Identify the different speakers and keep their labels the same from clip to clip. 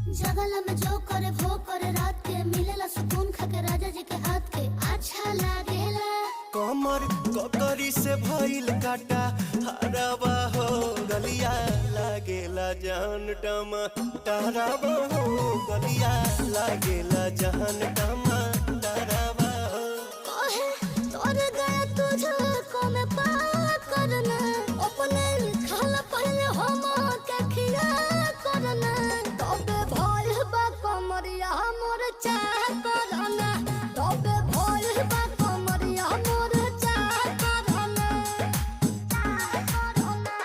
Speaker 1: जगला में जो करे वो करे रात के मिलेला सुकून खाके राजा जी के हाथ के अच्छा लागेला।
Speaker 2: कमर ककरी से भइल काटा हराबा हो गलिया लागेला जान टमा ताराबा हो गलिया लागेला जान टमा ताराबा हो।
Speaker 1: कहे तोर गया तुझको मैं पार करना अपने खाला पहले हम के खिया करना तबे भइल बा कमरिया मोर चाह करना तबे भइल बा कमरिया मोर चाह करना चाह करना।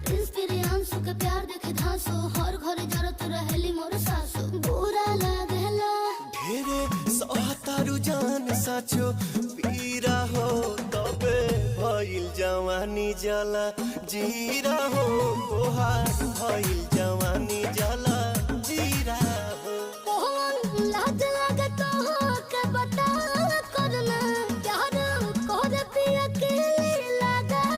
Speaker 1: प्रिंस के प्यार देखे धांसो हर घर जरत रहेली मोर सासो बुरा लागेला।
Speaker 2: ढेरे सहतारू जान साचो पीरा हो तबे भइल जवानी जला जीरा हो तोहार भइल जवानी जला।